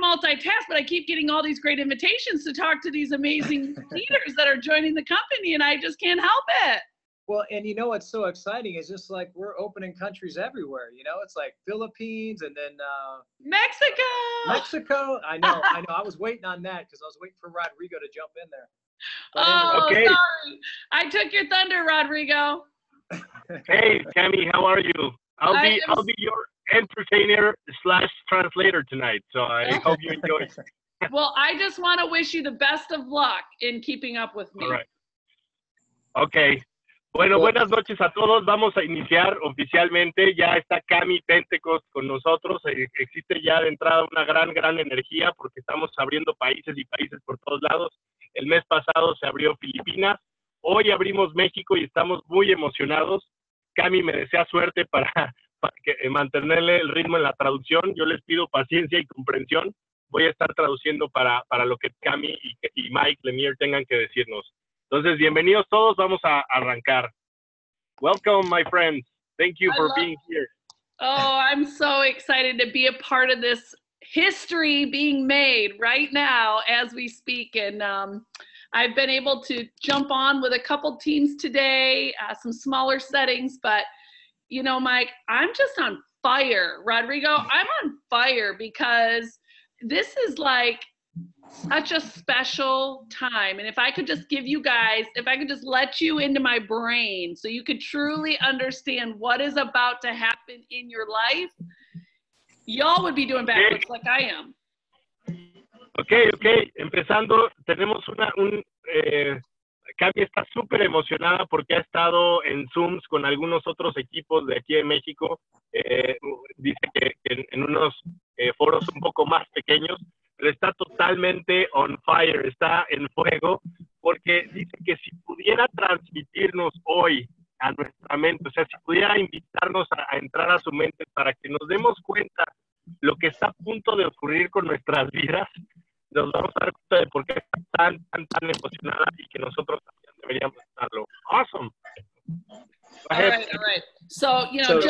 multitask, but I keep getting all these great invitations to talk to these amazing leaders that are joining the company, and I just can't help it. Well, and you know what's so exciting is just like we're opening countries everywhere. You know, it's like Philippines and then Mexico. I know. I was waiting on that because I was waiting for Rodrigo to jump in there. But anyway. Sorry. I took your thunder, Rodrigo. Hey, Tammy, how are you? I'll be your entertainer / translator tonight, so I hope you enjoy. Well, I just want to wish you the best of luck in keeping up with me. All right. Okay. Bueno, buenas noches a todos. Vamos a iniciar oficialmente. Ya está Cami Pentecost con nosotros. Existe ya de entrada una gran energía porque estamos abriendo países y países por todos lados. El mes pasado se abrió Filipinas. Hoy abrimos México y estamos muy emocionados. Cami me desea suerte para mantenerle el ritmo en la traducción. Yo les pido paciencia y comprensión. Voy a estar traduciendo para lo que Cami y Mike Lemire tengan que decirnos. Entonces, bienvenidos todos. Vamos a arrancar. Welcome, my friends. Thank you for being here. Oh, I'm so excited to be a part of this history being made right now as we speak. And I've been able to jump on with a couple teams today, some smaller settings, but you know, Mike, I'm just on fire. Rodrigo, I'm on fire because this is like such a special time. And if I could just give you guys, if I could just let you into my brain so you could truly understand what is about to happen in your life, y'all would be doing backflips like I am. Okay. Empezando, tenemos Cami está súper emocionada porque ha estado en Zooms con algunos otros equipos de aquí en México. Dice que en unos foros un poco más pequeños, pero está totalmente on fire, está en fuego, porque dice que si pudiera transmitirnos hoy a nuestra mente, o sea, si pudiera invitarnos a entrar a su mente para que nos demos cuenta lo que está a punto de ocurrir con nuestras vidas, nos vamos a dar cuenta de por qué está tan emocionada y que nosotros también deberíamos estarlo. Awesome. All right. So, you know,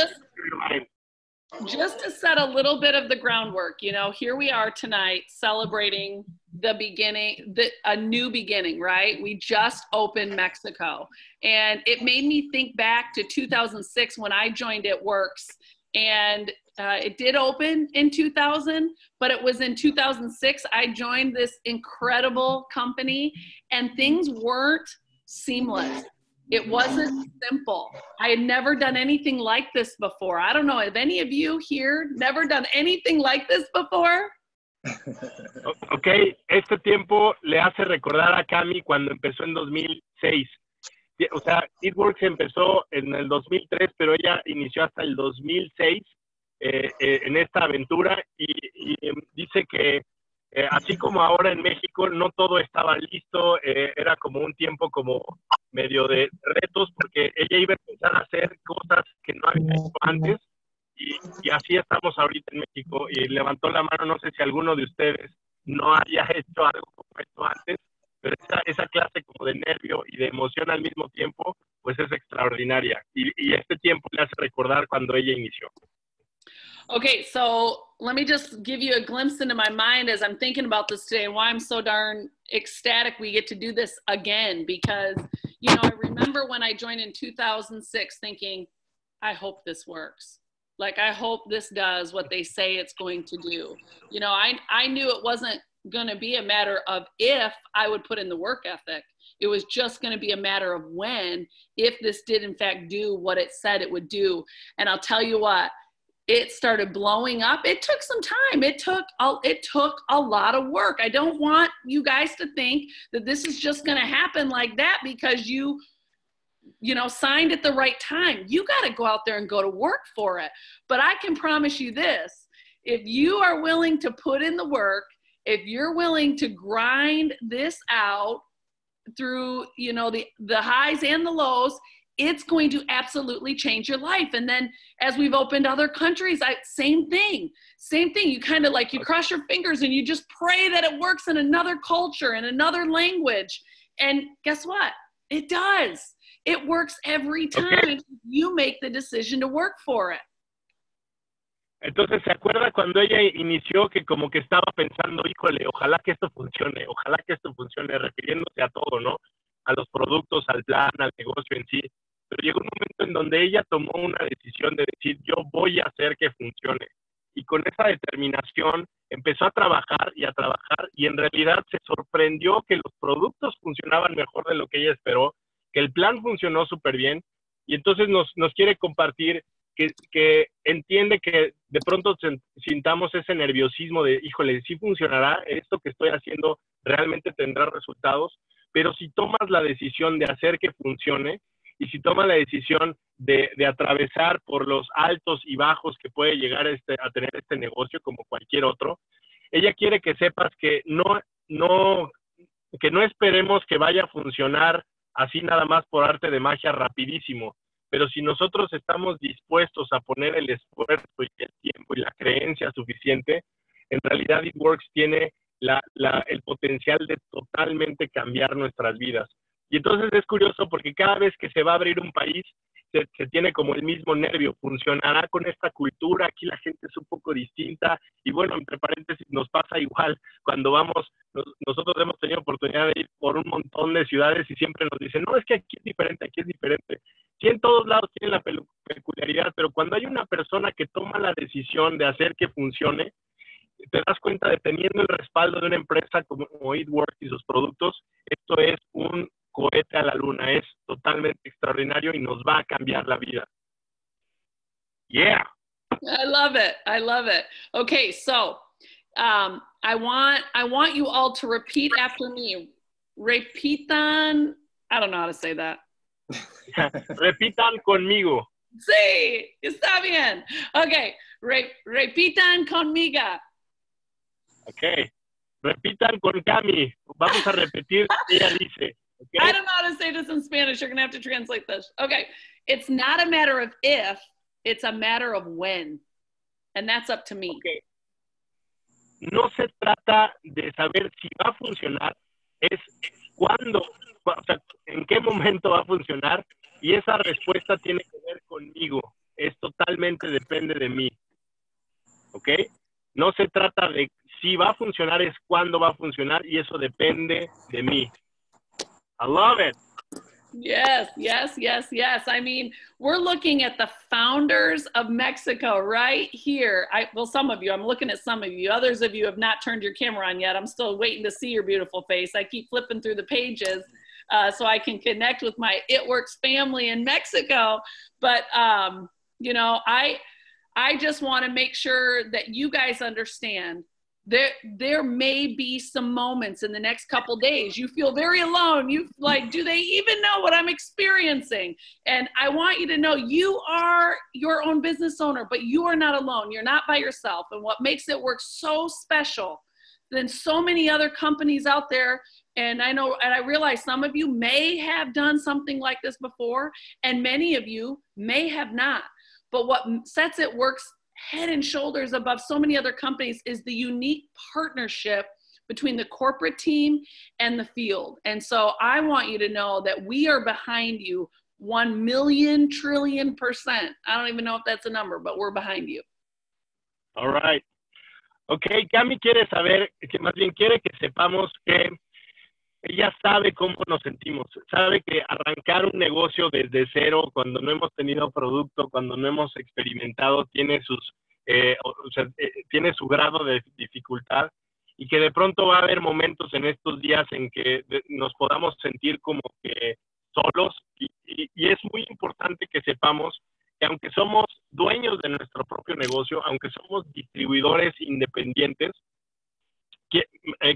just to set a little bit of the groundwork, you know, here we are tonight celebrating the beginning, a new beginning, right? We just opened Mexico. And it made me think back to 2006 when I joined It Works. And it did open in 2000, but it was in 2006 I joined this incredible company, and things weren't seamless. It wasn't simple. I had never done anything like this before. I don't know, have any of you here never done anything like this before? Okay, este tiempo le hace recordar a Cami cuando empezó en 2006. O sea, It Works empezó en el 2003, pero ella inició hasta el 2006 en esta aventura y dice que así como ahora en México no todo estaba listo, era como un tiempo como medio de retos porque ella iba a empezar a hacer cosas que no había hecho antes y así estamos ahorita en México. Y levantó la mano, no sé si alguno de ustedes no haya hecho algo como esto antes, pero esa clase como de nervio y de emoción al mismo tiempo, pues es extraordinaria. Y este tiempo le hace recordar cuando ella inició. Okay, so let me just give you a glimpse into my mind as I'm thinking about this today and why I'm so darn ecstatic we get to do this again. Because, you know, I remember when I joined in 2006 thinking, I hope this works. Like, I hope this does what they say it's going to do. You know, I knew it wasn't going to be a matter of if I would put in the work ethic. It was just going to be a matter of when, if this did in fact do what it said it would do. And I'll tell you what, it started blowing up. It took some time. It took a lot of work. I don't want you guys to think that this is just going to happen like that because you know, signed at the right time. You got to go out there and go to work for it. But I can promise you this, if you are willing to put in the work, if you're willing to grind this out through, you know, the highs and the lows, it's going to absolutely change your life. And then as we've opened other countries, same thing. You kind of like, you cross your fingers and you just pray that it works in another culture, in another language. And guess what? It does. It works every time. Okay. You make the decision to work for it. Entonces, ¿se acuerda cuando ella inició que como que estaba pensando, híjole, ojalá que esto funcione, refiriéndose a todo, ¿no? A los productos, al plan, al negocio en sí. Pero llegó un momento en donde ella tomó una decisión de decir, yo voy a hacer que funcione. Y con esa determinación empezó a trabajar, y en realidad se sorprendió que los productos funcionaban mejor de lo que ella esperó, que el plan funcionó súper bien, y entonces nos quiere compartir que entiende que de pronto sintamos ese nerviosismo de, híjole, sí funcionará, esto que estoy haciendo realmente tendrá resultados, pero si tomas la decisión de hacer que funcione, y si tomas la decisión de atravesar por los altos y bajos que puede llegar a tener este negocio como cualquier otro, ella quiere que sepas que no esperemos que vaya a funcionar así nada más por arte de magia rapidísimo, pero si nosotros estamos dispuestos a poner el esfuerzo y el tiempo y la creencia suficiente, en realidad It Works tiene el potencial de totalmente cambiar nuestras vidas. Y entonces es curioso porque cada vez que se va a abrir un país, se tiene como el mismo nervio, funcionará con esta cultura, aquí la gente es un poco distinta, y bueno, entre paréntesis, nos pasa igual cuando vamos, nosotros hemos tenido oportunidad de ir por un montón de ciudades y siempre nos dicen, no, es que aquí es diferente, aquí es diferente. Sí, en todos lados tienen la peculiaridad, pero cuando hay una persona que toma la decisión de hacer que funcione, te das cuenta de teniendo el respaldo de una empresa como It Works y sus productos, esto es un cohete a la luna, es totalmente extraordinario y nos va a cambiar la vida. Yeah. I love it. I love it. Okay, so I want you all to repeat after me. Repitan. I don't know how to say that. Repitan conmigo. Sí, está bien. Okay, repitan conmigo. Okay. Repitan con Cami. Vamos a repetir lo que ella dice. Okay? I don't know how to say this in Spanish. You're going to have to translate this. Okay. It's not a matter of if, it's a matter of when. And that's up to me. Okay. No se trata de saber si va a funcionar, es cuándo, o sea, en qué momento va a funcionar, y esa respuesta tiene que ver conmigo. Es totalmente depende de mí. ¿Ok? No se trata de si va a funcionar, es cuándo va a funcionar, y eso depende de mí. I love it. Yes, yes, yes, yes. I mean, we're looking at the founders of Mexico right here. Well, some of you, I'm looking at some of you. Others of you have not turned your camera on yet. I'm still waiting to see your beautiful face. I keep flipping through the pages so I can connect with my It Works family in Mexico. But, you know, I just want to make sure that you guys understand there may be some moments in the next couple days you feel very alone. You like, do they even know what I'm experiencing? And I want you to know you are your own business owner, but you are not alone. You're not by yourself. And what makes it work so special than so many other companies out there, and I know, and I realize some of you may have done something like this before, and many of you may have not. But what sets It Works head and shoulders above so many other companies is the unique partnership between the corporate team and the field. And so I want you to know that we are behind you 1,000,000 trillion%. I don't even know if that's a number, but we're behind you. All right. Ok, Cami quiere saber, que más bien quiere que sepamos que ella sabe cómo nos sentimos, sabe que arrancar un negocio desde cero, cuando no hemos tenido producto, cuando no hemos experimentado, tiene tiene su grado de dificultad, y que de pronto va a haber momentos en estos días en que nos podamos sentir como que solos, y es muy importante que sepamos que aunque somos dueños de nuestro propio negocio, aunque somos distribuidores independientes,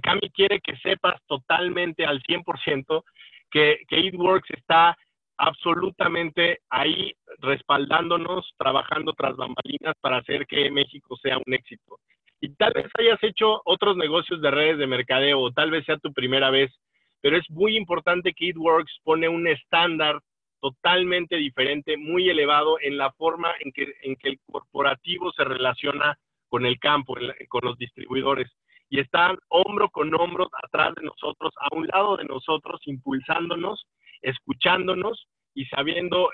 Cami quiere que sepas totalmente al 100% que It Works está absolutamente ahí respaldándonos, trabajando tras bambalinas para hacer que México sea un éxito. Y tal vez hayas hecho otros negocios de redes de mercadeo, o tal vez sea tu primera vez, pero es muy importante que It Works pone un estándar totalmente diferente, muy elevado en la forma en que el corporativo se relaciona con el campo, con los distribuidores. Y están hombro con hombro atrás de nosotros, a un lado de nosotros, impulsándonos, escuchándonos y sabiendo,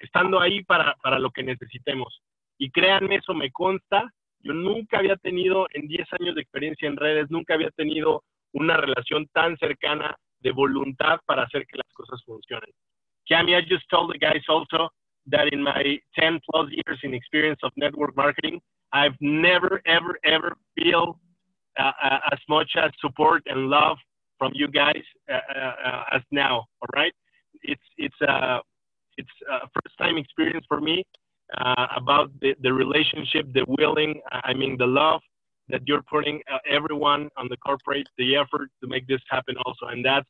estando ahí para lo que necesitemos. Y créanme, eso me consta. Yo nunca había tenido, en 10 años de experiencia en redes, nunca había tenido una relación tan cercana de voluntad para hacer que las cosas funcionen. Cami, I just told the guys also that in my 10 plus years in experience of network marketing, I've never, ever, ever feel as much as support and love from you guys as now. All right, it's a first time experience for me about the relationship, the willing, I mean the love that you're putting everyone on the corporate, the effort to make this happen also, and that's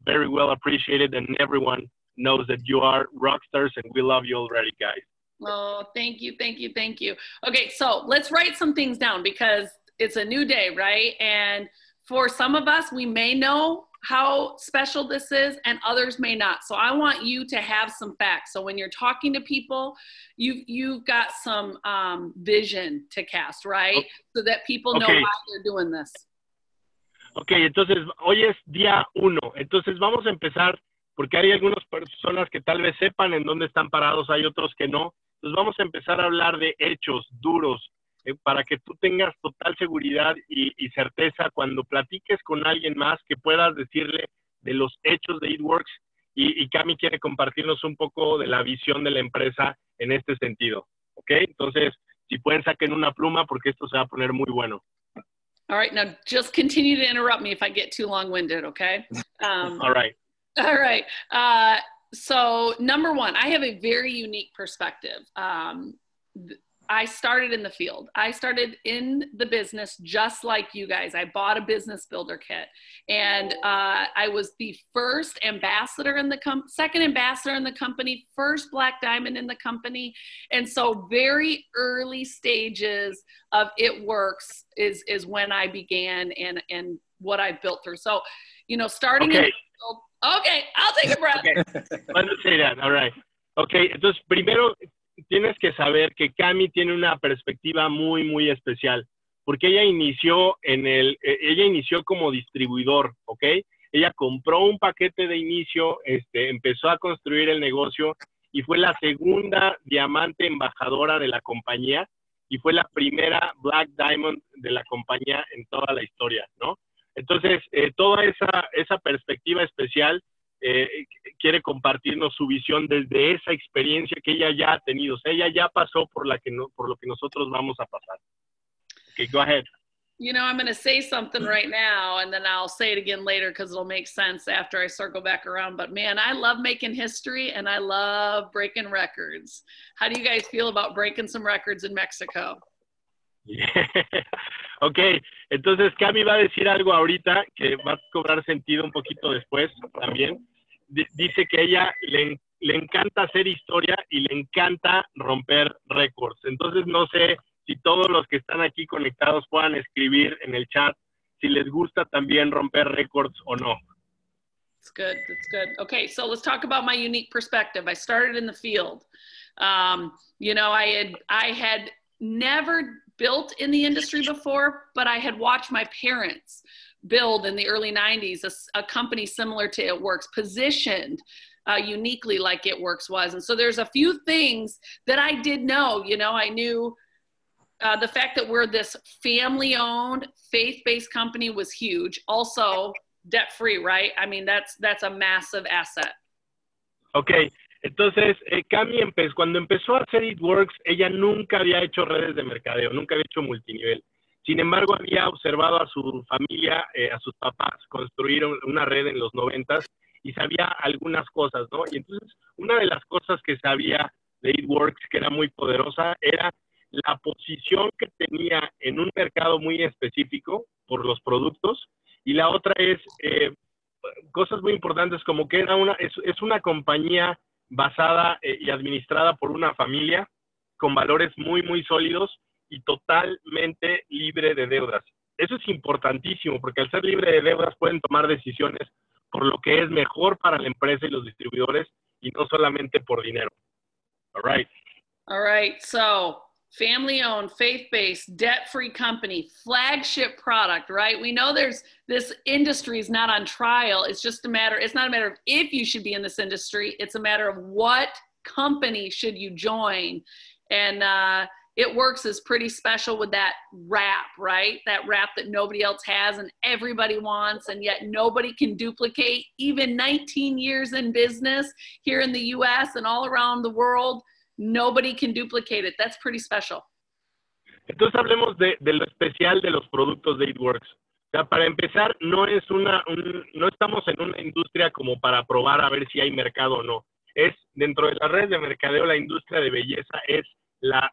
very well appreciated, and everyone knows that you are rock stars, and we love you already, guys. Oh, thank you, thank you, thank you. Okay, so let's write some things down because it's a new day, right? And for some of us, we may know how special this is and others may not. So I want you to have some facts. So when you're talking to people, you've got some vision to cast, right? So that people know why they're doing this. Ok, entonces hoy es día 1. Entonces vamos a empezar porque hay algunas personas que tal vez sepan en dónde están parados, hay otros que no. Entonces vamos a empezar a hablar de hechos duros para que tú tengas total seguridad y certeza cuando platiques con alguien más que puedas decirle de los hechos de ItWorks y Cami quiere compartirnos un poco de la visión de la empresa en este sentido. ¿Ok? Entonces, si pueden saquen una pluma porque esto se va a poner muy bueno. All right, now just continue to interrupt me if I get too long-winded, okay? All right. All right. So number one, I have a very unique perspective. I started in the field. I started in the business just like you guys. I bought a business builder kit, and I was the first ambassador in the second ambassador in the company, first Black Diamond in the company. And so very early stages of ItWorks is when I began and what I built through. So, you know, starting in the field. Okay, I'll take a breath. Okay, let's say that. All right. Okay, entonces primero tienes que saber que Cami tiene una perspectiva muy, muy especial, porque ella inició como distribuidor, ¿ok? Ella compró un paquete de inicio, empezó a construir el negocio y fue la segunda diamante embajadora de la compañía y fue la primera Black Diamond de la compañía en toda la historia, ¿no? Entonces, toda esa perspectiva especial quiere compartirnos su visión desde esa experiencia que ella ya ha tenido. O sea, ella ya pasó por lo que nosotros vamos a pasar. Okay, go ahead. You know, I'm going to say something right now, and then I'll say it again later because it'll make sense after I circle back around. But man, I love making history, and I love breaking records. How do you guys feel about breaking some records in Mexico? Yeah. Ok, entonces Cami va a decir algo ahorita que va a cobrar sentido un poquito después también. Dice que ella le encanta hacer historia y le encanta romper récords. Entonces no sé si todos los que están aquí conectados puedan escribir en el chat si les gusta también romper récords o no. That's good. That's good. Okay, so let's talk about my unique perspective. I started in the field. You know, I had never built in the industry before, but I had watched my parents build in the early 90s a company similar to ItWorks, positioned uniquely like ItWorks was. And so there's a few things that I did know. You know, I knew the fact that we're this family-owned, faith-based company was huge. Also, debt-free, right? I mean, that's a massive asset. Okay. Entonces, Cami, cuando empezó a hacer ItWorks, ella nunca había hecho redes de mercadeo, nunca había hecho multinivel. Sin embargo, había observado a su familia, a sus papás, construir una red en los 90s y sabía algunas cosas, ¿no? Y entonces, una de las cosas que sabía de ItWorks, que era muy poderosa, era la posición que tenía en un mercado muy específico por los productos, y la otra es cosas muy importantes como que es una compañía basada y administrada por una familia con valores muy, muy sólidos y totalmente libre de deudas. Eso es importantísimo porque al ser libre de deudas pueden tomar decisiones por lo que es mejor para la empresa y los distribuidores y no solamente por dinero. All right. All right. So family-owned, faith-based, debt-free company, flagship product, right? We know this industry is not on trial. It's not a matter of if you should be in this industry. It's a matter of what company should you join. And It Works is pretty special with that wrap, right? That wrap that nobody else has and everybody wants, and yet nobody can duplicate. Even 19 years in business here in the US and all around the world, nobody can duplicate it. That's pretty special. Entonces hablemos de lo especial de los productos de It Works. O sea, para empezar, no estamos en una industria como para probar a ver si hay mercado o no. Es dentro de la red de mercadeo, la industria de belleza es la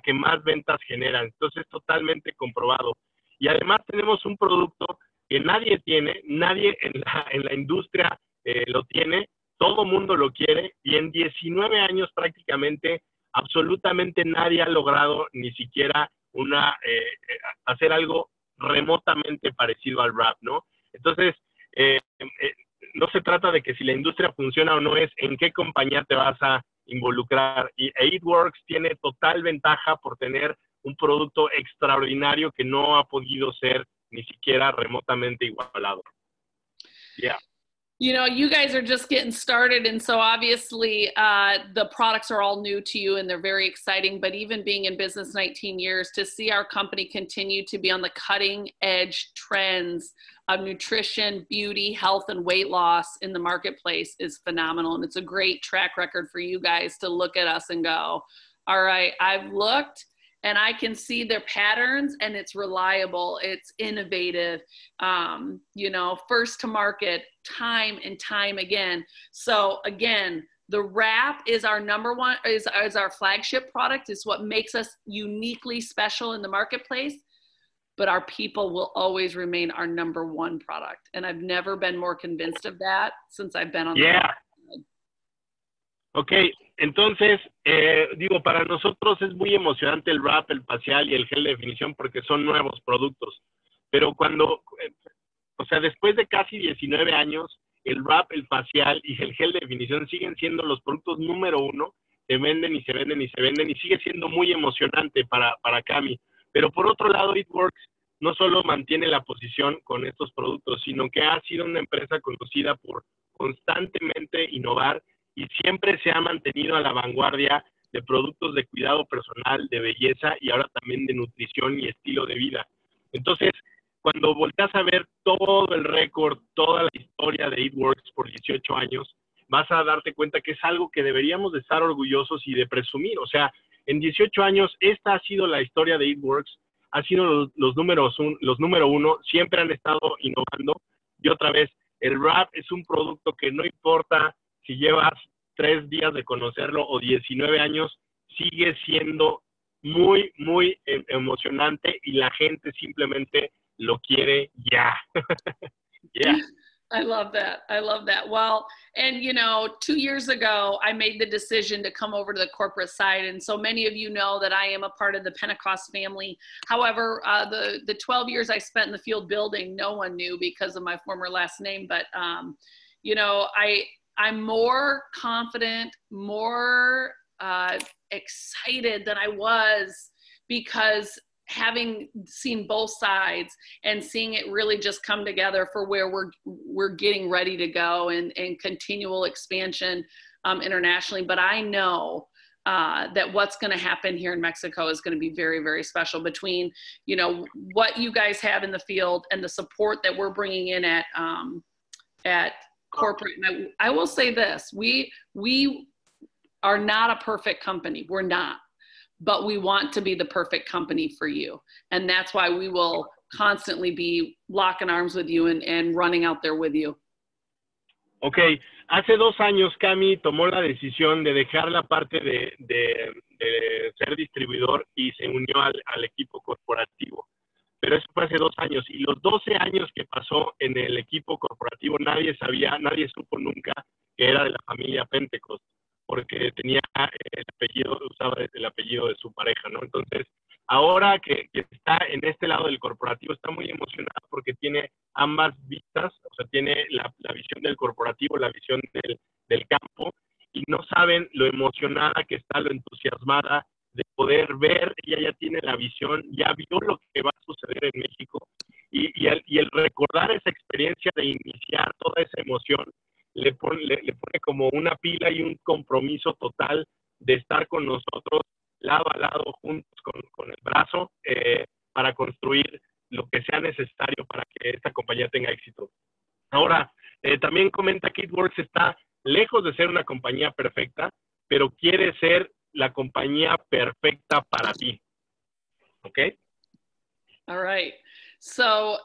que más ventas genera. Entonces es totalmente comprobado. Y además tenemos un producto que nadie tiene, nadie en la industria lo tiene, todo mundo lo quiere, y en 19 años prácticamente absolutamente nadie ha logrado ni siquiera hacer algo remotamente parecido al rap, ¿no? Entonces, no se trata de que si la industria funciona o no, es en qué compañía te vas a involucrar. Y It Works tiene total ventaja por tener un producto extraordinario que no ha podido ser ni siquiera remotamente igualado. Yeah. You know, you guys are just getting started, and so obviously the products are all new to you and they're very exciting, but even being in business 19 years, to see our company continue to be on the cutting edge trends of nutrition, beauty, health, and weight loss in the marketplace is phenomenal. And it's a great track record for you guys to look at us and go, all right, I've looked and I can see their patterns, and it's reliable, it's innovative, you know, first to market time and time again. So again, the wrap is our number one, is our flagship product. It's what makes us uniquely special in the marketplace, but our people will always remain our number one product. And I've never been more convinced of that since I've been on the side. Ok, entonces, digo, para nosotros es muy emocionante el wrap, el facial y el gel de definición porque son nuevos productos. Pero cuando, o sea, después de casi 19 años, el wrap, el facial y el gel de definición siguen siendo los productos número uno, se venden y se venden y se venden, y sigue siendo muy emocionante para Cami. Pero por otro lado, It Works no solo mantiene la posición con estos productos, sino que ha sido una empresa conocida por constantemente innovar, y siempre se ha mantenido a la vanguardia de productos de cuidado personal, de belleza y ahora también de nutrición y estilo de vida. Entonces, cuando volteas a ver todo el récord, toda la historia de It Works por 18 años, vas a darte cuenta que es algo que deberíamos de estar orgullosos y de presumir. O sea, en 18 años, esta ha sido la historia de It Works, ha sido los número uno, siempre han estado innovando. Y otra vez, el wrap es un producto que no importa si llevas 3 días de conocerlo o 19 años, sigue siendo muy, muy emocionante y la gente simplemente lo quiere ya. Yeah. I love that. I love that. Well, and you know, 2 years ago, I made the decision to come over to the corporate side. And so many of you know that I am a part of the Pentecost family. However, the 12 years I spent in the field building, no one knew because of my former last name. But, you know, I'm more confident, more excited than I was, because having seen both sides and seeing it really just come together for where we're getting ready to go and continual expansion internationally. But I know that what's going to happen here in Mexico is going to be very, very special between, you know, what you guys have in the field and the support that we're bringing in at corporate. And I will say this, we are not a perfect company. We're not. But we want to be the perfect company for you. And that's why we will constantly be locking arms with you and running out there with you. Ok, hace 2 años Cami tomó la decisión de dejar la parte de ser distribuidor y se unió al equipo corporativo. Pero eso fue hace 2 años. Y los 12 años que pasó en el equipo corporativo, nadie supo nunca que era de la familia Pentecost, porque tenía el apellido, usaba el apellido de su pareja, ¿no? Entonces, ahora que está en este lado del corporativo, está muy emocionada porque tiene ambas vistas, o sea, tiene la visión del corporativo, la visión del campo, y no saben lo emocionada que está, lo entusiasmada de poder ver. Ella ya tiene la visión, ya vio lo que va a suceder en México, y el recordar esa experiencia de iniciar toda esa emoción, le pone como una pila y un compromiso total de estar con nosotros lado a lado, juntos con el brazo, para construir lo que sea necesario para que esta compañía tenga éxito. Ahora, también comenta que Kitworks está lejos de ser una compañía perfecta, pero quiere ser la compañía perfecta para ti. ¿Ok? All right. So,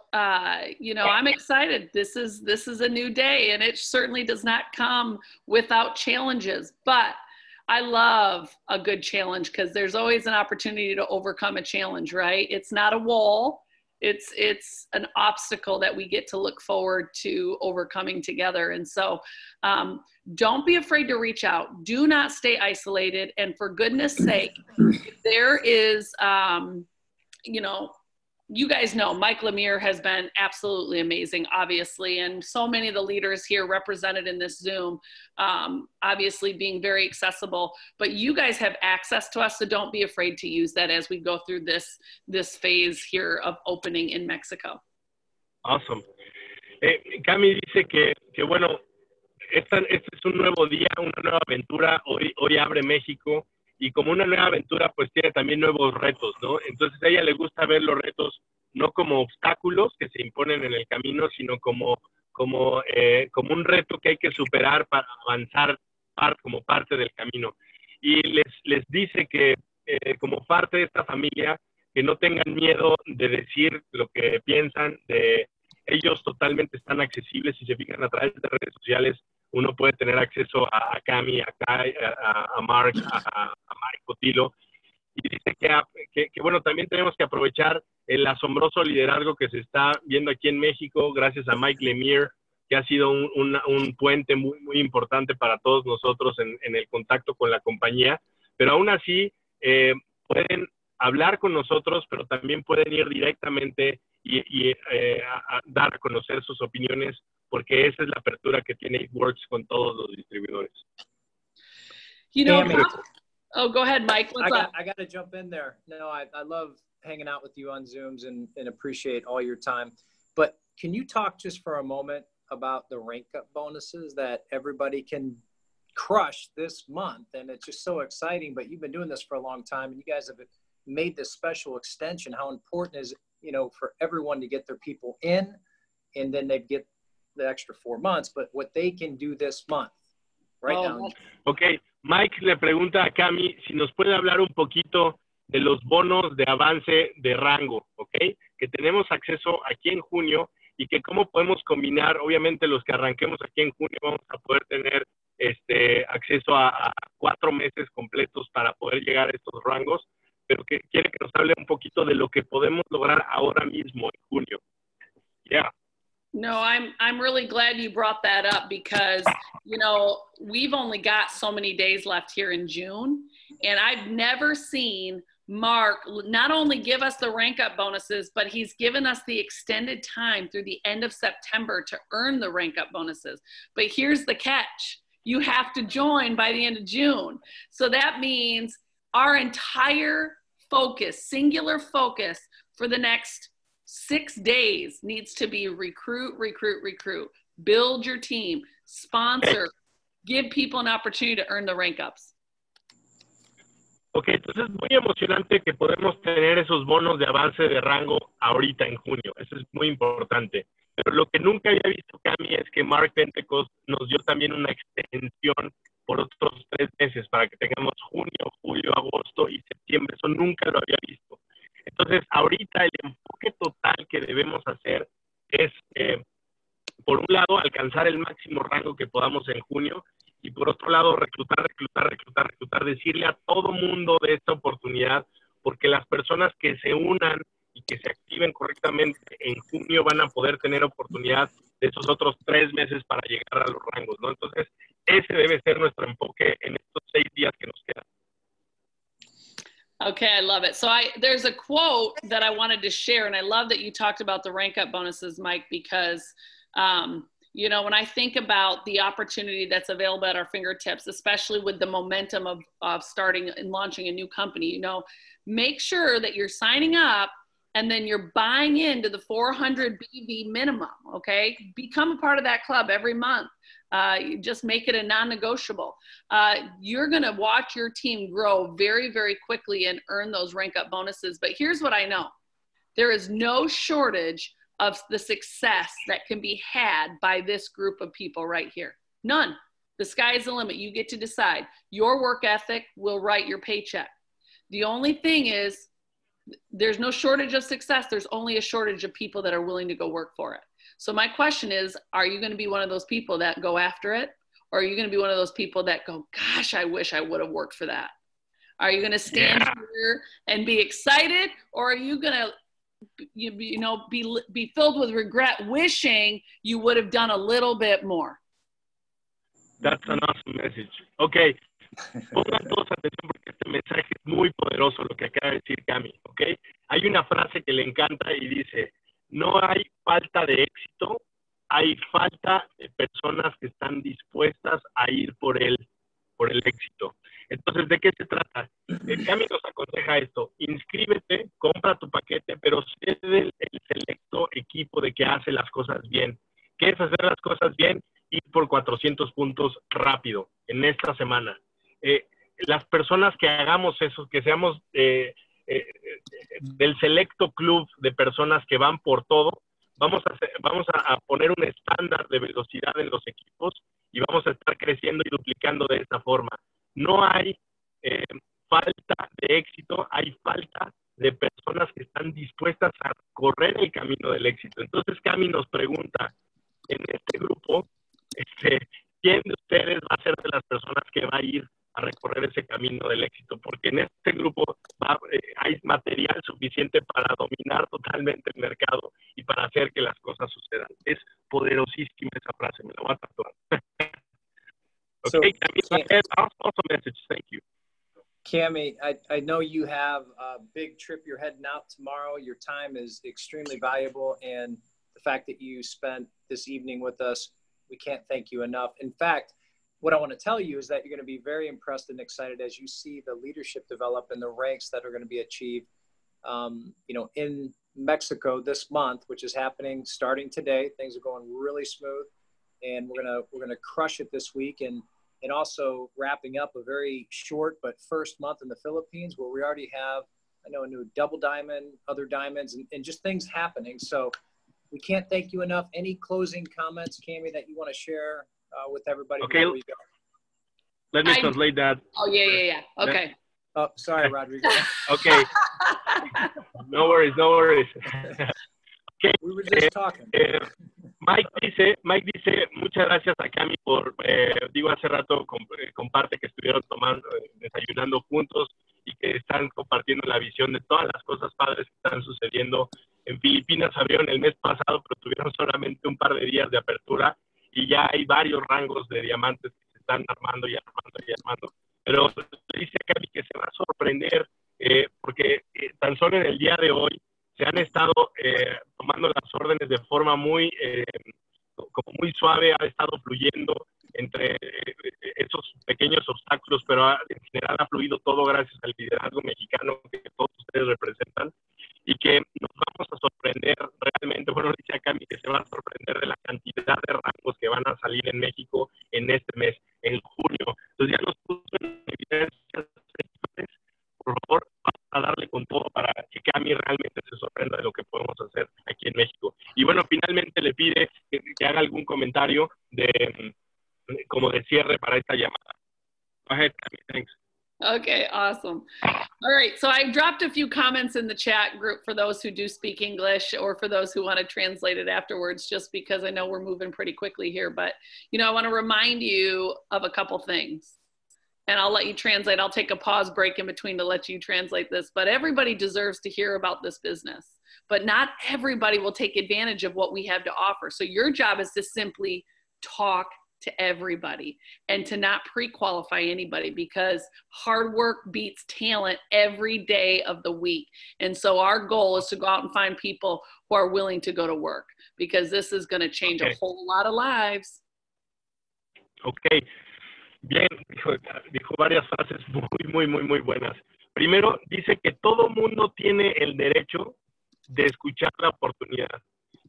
you know, I'm excited. This is a new day, and it certainly does not come without challenges, but I love a good challenge because there's always an opportunity to overcome a challenge, right? It's not a wall. It's an obstacle that we get to look forward to overcoming together. And so don't be afraid to reach out. Do not stay isolated. And for goodness sake, if there is, you know, you guys know Mike Lemire has been absolutely amazing, obviously, and so many of the leaders here represented in this Zoom, obviously being very accessible, but you guys have access to us, so don't be afraid to use that as we go through this phase here of opening in Mexico. Awesome. Cami dice que bueno, este es un nuevo día, una nueva aventura, hoy abre México, y como una nueva aventura, pues tiene también nuevos retos, ¿no? Entonces a ella le gusta ver los retos no como obstáculos que se imponen en el camino, sino como un reto que hay que superar para avanzar como parte del camino. Y les dice que como parte de esta familia, que no tengan miedo de decir lo que piensan, ellos totalmente están accesibles. Si se fijan a través de redes sociales, uno puede tener acceso a Cami, a Kai, a Mark, a Mike Cotilo, y dice que bueno, también tenemos que aprovechar el asombroso liderazgo que se está viendo aquí en México, gracias a Mike Lemire, que ha sido un puente muy, muy importante para todos nosotros en el contacto con la compañía, pero aún así pueden hablar con nosotros, pero también pueden ir directamente y a dar a conocer sus opiniones, porque esa es la apertura que tiene Kitworks con todos los distribuidores. You know, Tammy, oh, go ahead, Mike. What's up? I got to jump in there. No, I love hanging out with you on Zooms and appreciate all your time. But can you talk just for a moment about the rank up bonuses that everybody can crush this month? And it's just so exciting, but you've been doing this for a long time and you guys have made this special extension. How important is it, you know, for everyone to get their people in and then they get the extra 4 months, but what they can do this month right now. Okay, Mike le pregunta a Cami si nos puede hablar un poquito de los bonos de avance de rango, ¿ok? Que tenemos acceso aquí en junio y que cómo podemos combinar, obviamente los que arranquemos aquí en junio vamos a poder tener acceso a 4 meses completos para poder llegar a estos rangos, pero que quiere que nos hable un poquito de lo que podemos lograr ahora mismo en junio. Yeah. No, I'm really glad you brought that up because, you know, we've only got so many days left here in June, and I've never seen Mark not only give us the rank up bonuses, but he's given us the extended time through the end of September to earn the rank up bonuses. But here's the catch. You have to join by the end of June. So that means our entire focus, singular focus for the next 6 days needs to be recruit, build your team, sponsor, give people an opportunity to earn the rank ups. Ok, entonces es muy emocionante que podemos tener esos bonos de avance de rango ahorita en junio. Eso es muy importante. Pero lo que nunca había visto, Cami, es que Mark Pentecost nos dio también una extensión por otros 3 meses para que tengamos junio, julio, agosto y septiembre. Eso nunca lo había visto. Entonces, ahorita el enfoque total que debemos hacer es, por un lado, alcanzar el máximo rango que podamos en junio y por otro lado, reclutar, decirle a todo mundo de esta oportunidad, porque las personas que se unan y que se activen correctamente en junio van a poder tener oportunidad de esos otros 3 meses para llegar a los rangos, ¿no? Entonces, ese debe ser nuestro enfoque en estos 6 días que nos quedan. Okay, I love it. So there's a quote that I wanted to share, and I love that you talked about the rank up bonuses, Mike, because, you know, when I think about the opportunity that's available at our fingertips, especially with the momentum of starting and launching a new company, you know, make sure that you're signing up and then you're buying into the 400 BV minimum, okay? Become a part of that club every month. Just make it a non-negotiable. You're gonna watch your team grow very, very quickly and earn those rank up bonuses. But here's what I know. There is no shortage of the success that can be had by this group of people right here. None. The sky is the limit. You get to decide. Your work ethic will write your paycheck. The only thing is, there's no shortage of success. There's only a shortage of people that are willing to go work for it. So my question is, are you going to be one of those people that go after it? Or are you going to be one of those people that go, gosh, I wish I would have worked for that? Are you going to stand here and be excited? Or are you going to be filled with regret, wishing you would have done a little bit more? That's an awesome message. Okay. Pongan todos atención porque este mensaje es muy poderoso, lo que acaba de decir Cami, ¿ok? Hay una frase que le encanta y dice, no hay falta de éxito, hay falta de personas que están dispuestas a ir por el éxito. Entonces, ¿de qué se trata? Cami nos aconseja esto, inscríbete, compra tu paquete, pero sé del selecto equipo de que hace las cosas bien. ¿Qué es hacer las cosas bien? Ir por 400 puntos rápido en esta semana. Las personas que hagamos eso, que seamos del selecto club de personas que van por todo, vamos a poner un estándar de velocidad en los equipos y vamos a estar creciendo y duplicando de esta forma. No hay falta de éxito, hay falta de personas que están dispuestas a correr el camino del éxito. Entonces Cami nos pregunta, en este grupo, ¿quién de ustedes va a ser de las personas que va a ir a recorrer ese camino del éxito? Porque en este grupo hay material suficiente para dominar totalmente el mercado y para hacer que las cosas sucedan. Es poderosísima esa frase, me la voy a tatuar. Okay, Cami, awesome message. Thank you. Cami, I know you have a big trip you're heading out tomorrow. Your time is extremely valuable, and the fact that you spent this evening with us, we can't thank you enough. In fact, what I want to tell you is that you're going to be very impressed and excited as you see the leadership develop and the ranks that are going to be achieved, in Mexico this month, which is happening starting today. Things are going really smooth, and we're gonna crush it this week, and also wrapping up a very short but first month in the Philippines, where we already have, I know, a new double diamond, other diamonds, and just things happening. So we can't thank you enough. Any closing comments, Cami, that you want to share with everybody? Okay. Let me translate that. Oh, yeah. Okay. Oh, sorry, Rodrigo. Okay. No worries. Okay. We were just talking. Mike dice, muchas gracias a Cami por, hace rato comparte que estuvieron desayunando juntos y que están compartiendo la visión de todas las cosas padres que están sucediendo. En Filipinas abrieron el mes pasado, pero tuvieron solamente un par de días de apertura y ya hay varios rangos de diamantes que se están armando. Pero le dice a Cami que se va a sorprender porque tan solo en el día de hoy se han estado tomando las órdenes de forma muy suave, ha estado fluyendo entre esos pequeños obstáculos, pero en general ha fluido todo gracias al liderazgo mexicano que todos ustedes representan y que nos vamos a sorprender realmente. Bueno, dice a Cami que se va a sorprender de la cantidad de rangos que van a salir en México en este mes, en junio. Entonces ya nos puso en evidencia, por favor, vamos a darle con todo para que Cami realmente se sorprenda de lo que podemos hacer aquí en México. Y bueno, finalmente le pide que haga algún comentario como de cierre para esta llamada. Go ahead, Cami, thanks. Okay, awesome. All right, so I dropped a few comments in the chat group for those who do speak English or for those who want to translate it afterwards, just because I know we're moving pretty quickly here. But, I want to remind you of a couple things. And I'll let you translate. I'll take a pause break in between to let you translate this. But everybody deserves to hear about this business. But not everybody will take advantage of what we have to offer. So your job is to simply talk to everybody and to not pre-qualify anybody, because hard work beats talent every day of the week. And so our goal is to go out and find people who are willing to go to work, because this is going to change a whole lot of lives. Okay. Bien, dijo varias frases muy buenas. Primero, dice que todo mundo tiene el derecho de escuchar la oportunidad,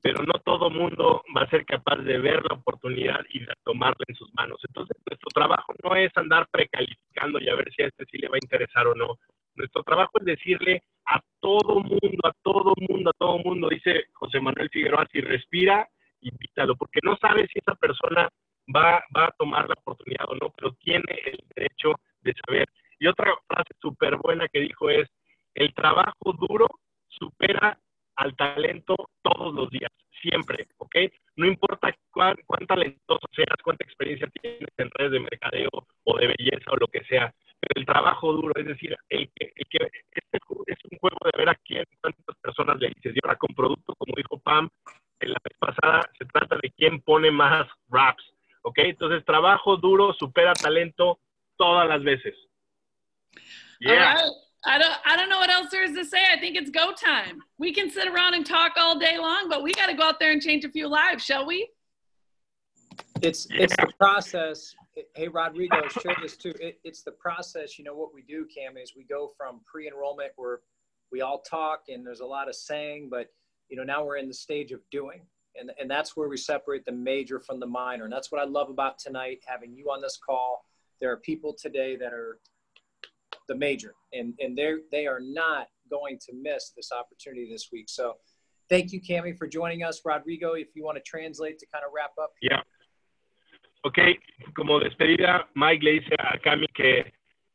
pero no todo mundo va a ser capaz de ver la oportunidad y de tomarla en sus manos. Entonces, nuestro trabajo no es andar precalificando y a ver si a este sí le va a interesar o no. Nuestro trabajo es decirle a todo mundo, a todo mundo, a todo mundo, dice José Manuel Figueroa, si respira, invítalo, porque no sabe si esa persona va a tomar la oportunidad o no, pero tiene el derecho de saber. Y otra frase súper buena que dijo es, el trabajo duro supera al talento todos los días, siempre, ¿ok? No importa cuán talentoso seas, cuánta experiencia tienes en redes de mercadeo o de belleza o lo que sea, pero el trabajo duro, es decir, este es un juego de ver a cuántas personas le dices. Y ahora con producto, como dijo Pam en la vez pasada, se trata de quién pone más raps, ¿ok? Entonces, trabajo duro supera talento todas las veces. Yeah. All right. I don't know what else there is to say. I think it's go time. We can sit around and talk all day long, but we got to go out there and change a few lives, shall we? It's the process. Hey, Rodrigo, share this too. It's the process. You know, what we do, Cam, is we go from pre-enrollment where we all talk and there's a lot of saying, but, you know, now we're in the stage of doing. And that's where we separate the major from the minor. And that's what I love about tonight, having you on this call. There are people today that are the major, and they are not going to miss this opportunity this week. So thank you, Cami, for joining us. Rodrigo, if you want to translate to kind of wrap up. Yeah. Ok, como despedida, Mike le dice a Cami que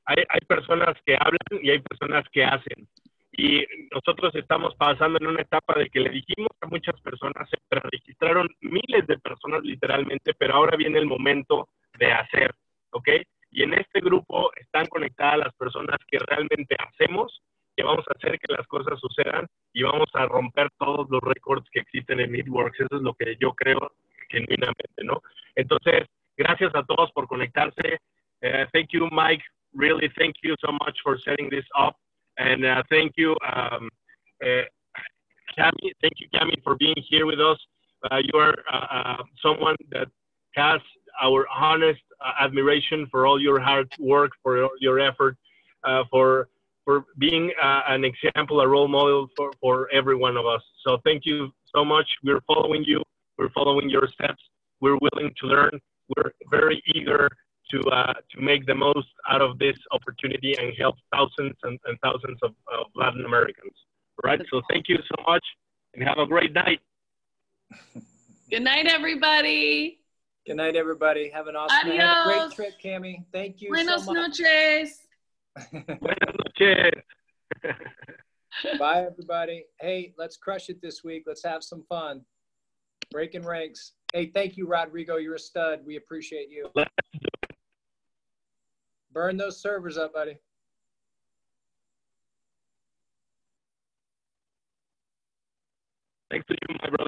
hay personas que hablan y hay personas que hacen. Y nosotros estamos pasando en una etapa de que le dijimos a muchas personas, se preregistraron miles de personas literalmente, pero ahora viene el momento de hacer, ¿ok? Y en este grupo están conectadas las personas que realmente hacemos, que vamos a hacer que las cosas sucedan y vamos a romper todos los récords que existen en Networks. Eso es lo que yo creo genuinamente, ¿no? Entonces, gracias a todos por conectarse. Thank you, Mike. Really, thank you so much for setting this up. And thank you, Cami. Thank you, Cami, for being here with us. You are someone that has our honest admiration for all your hard work, for all your effort, for being an example, a role model for every one of us. So thank you so much. We're following you. We're following your steps. We're willing to learn. We're very eager to make the most out of this opportunity and help thousands and thousands of Latin Americans. Right? So thank you so much and have a great night. Good night, everybody. Good night, everybody. Have an awesome night. Have a great trip, Cami. Thank you Buenos so much. noches. Buenas noches. Bye, everybody. Hey, let's crush it this week. Let's have some fun. Breaking ranks. Hey, thank you, Rodrigo. You're a stud. We appreciate you. Let's do it. Burn those servers up, buddy. Thanks to you, my brother.